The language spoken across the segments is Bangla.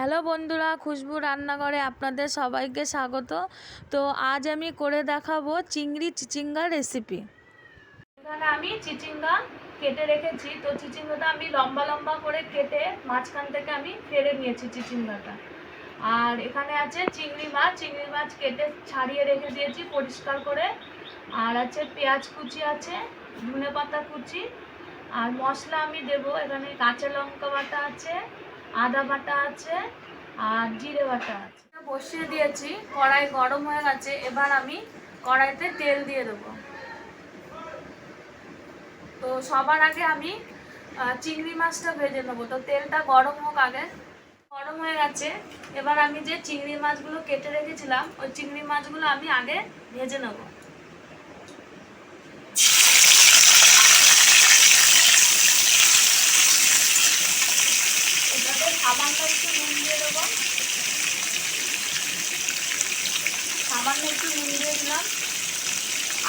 হ্যালো বন্ধুরা, খুশবু রান্নাঘরে আপনাদের সবাইকে স্বাগত। তো আজ আমি করে দেখাবো চিংড়ি চিচিঙ্গার রেসিপি। এখানে আমি চিচিঙ্গা কেটে রেখেছি। তো চিচিঙ্গাটা আমি লম্বা লম্বা করে কেটে মাঝখান থেকে আমি ফেলে নিয়েছি চিচিঙ্গাটা। আর এখানে আছে চিংড়ি মাছ কেটে ছাড়িয়ে রেখে দিয়েছি পরিষ্কার করে। আর আছে পেঁয়াজ কুচি, আছে ধনে পাতা কুচি, আর মশলা আমি দেবো এখানে কাঁচা লঙ্কা বাটা আছে, আদা বাটা আছে, আর জিরে বাটা আছে। বসিয়ে দিয়েছি, কড়াই গরম হয়ে গেছে। এবার আমি কড়াইতে তেল দিয়ে দেবো। তো সবার আগে আমি চিংড়ি মাছটা ভেজে নেবো। তো তেলটা গরম হোক আগে। গরম হয়ে গেছে। এবার আমি যে চিংড়ি মাছগুলো কেটে রেখেছিলাম ওই চিংড়ি মাছগুলো আমি আগে ভেজে নেবো। এটাতে সামান্য একটু নুন দিয়ে দেবো। সামান্য একটু নুন দিয়ে দিলাম,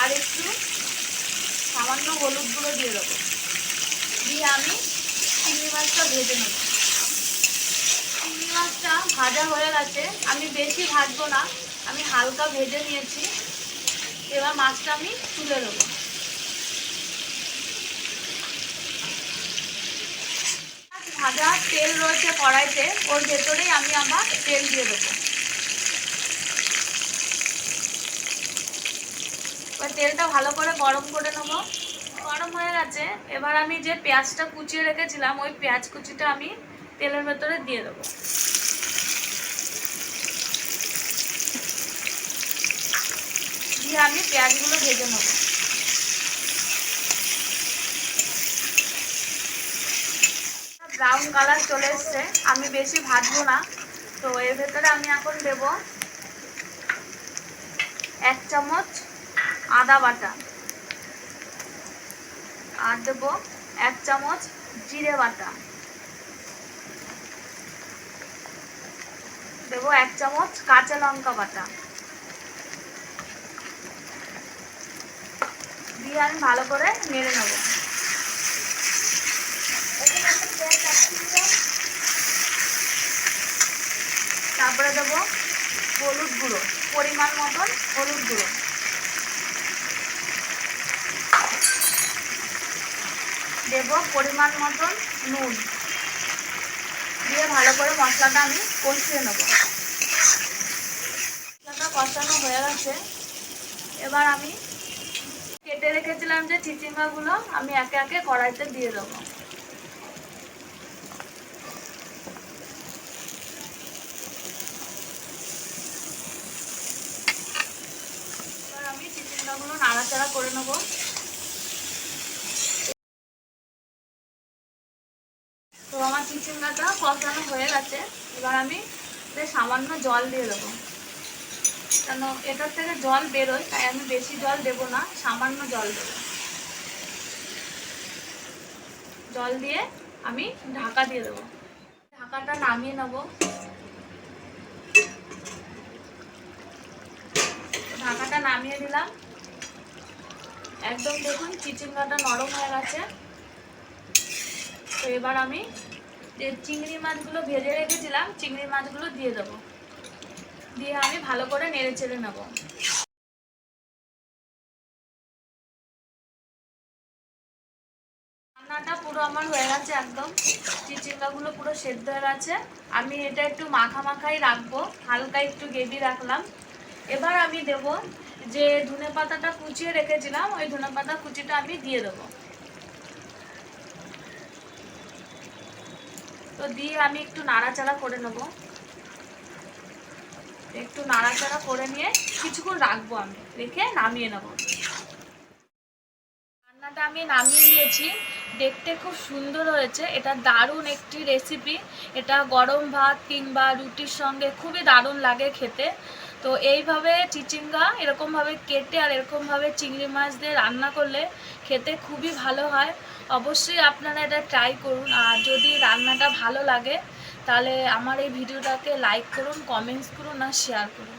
আর একটু সামান্য হলুদ গুঁড়ো দিয়ে দেবো। দিয়ে আমি চিংড়ি মাছটা ভেজে নেব। চিংড়ি মাছটা ভাজা হয়ে গেছে, আমি বেশি ভাজবো না, আমি হালকা ভেজে নিয়েছি। এবার মাছটা আমি তুলে দেবো। ভাজা তেল রয়েছে কড়াইতে, ওর ভেতরেই আমি আবার তেল দিয়ে দেবো। এবার তেলটা ভালো করে গরম করে নেবো। গরম হয়ে গেছে। এবার আমি যে পেঁয়াজটা কুচিয়ে রেখেছিলাম ওই পেঁয়াজ কুচিটা আমি তেলের ভেতরে দিয়ে দেবো। দিয়ে আমি পেঁয়াজগুলো ভেজে নেবো। ব্রাউন কালার চলে এসছে, আমি বেশি ভাজবো না। তো এর ভেতরে আমি এখন দেব 1 চামচ আদা বাটা, আর দেব 1 চামচ জিরে বাটা, দেব 1 চামচ কাঁচা লঙ্কা বাটা। দিয়ে আমি ভালো করে নেড়ে নেব। তারপরে দেব হলুদ গুঁড়ো, পরিমাণ মতন হলুদ গুঁড়ো, দেব পরিমাণ মতন নুন। দিয়ে ভালো করে মশলাটা আমি কষিয়ে নেব। মশলাটা কষানো হয়ে গেছে। এবার আমি কেটে রেখেছিলাম যে চিচিঙ্গাগুলো আমি একে একে কড়াইতে দিয়ে দেবো। এবার আমি চিচিঙ্গাগুলো নাড়াচাড়া করে নেবো। তো আমার চিচিঙ্গাটা কষানো হয়ে গেছে। এবার আমি সামান্য জল দিয়ে দেবো, কেন এটার থেকে জল বেরোয়, তাই আমি বেশি জল দেবো না, সামান্য জল দেবো। জল দিয়ে আমি ঢাকা দিয়ে দেবো। ঢাকাটা নামিয়ে নেব। ঢাকাটা নামিয়ে দিলাম। একদম দেখুন চিচিঙ্গাটা নরম হয়ে গেছে। তো এবার আমি যে চিংড়ি মাছগুলো ভেজে রেখেছিলাম চিংড়ি মাছগুলো দিয়ে দেবো। দিয়ে আমি ভালো করে নেড়ে চেড়ে নেবো। রান্নাটা পুরো আমার হয়ে গেছে, একদম চিচিঙ্গাগুলো পুরো সেদ্ধ হয়ে গেছে। আমি এটা একটু মাখা মাখাই রাখবো, হালকা একটু গ্রেভি রাখলাম। এবার আমি দেব যে ধনে পাতাটা কুচিয়ে রেখেছিলাম ওই ধনে পাতা কুচিটা আমি দিয়ে দেবো। তো দিয়ে আমি একটু নাড়াচাড়া করে নেব। একটু নাড়াচাড়া করে নিয়ে কিছুক্ষণ রাখবো, আমি রেখে নামিয়ে নেব। রান্নাটা আমি নামিয়ে নিয়েছি। দেখতে খুব সুন্দর হয়েছে। এটা দারুণ একটি রেসিপি। এটা গরম ভাত কিংবা রুটির সঙ্গে খুবই দারুণ লাগে খেতে। তো এইভাবে চিচিঙ্গা এরকমভাবে কেটে আর এরকমভাবে চিংড়ি মাছ দিয়ে রান্না করলে খেতে খুবই ভালো হয়। অবশ্যই আপনারা এটা ট্রাই করুন। আর যদি রান্নাটা ভালো লাগে তাহলে আমার এই ভিডিওটাকে লাইক করুন, কমেন্টস করুন আর শেয়ার করুন।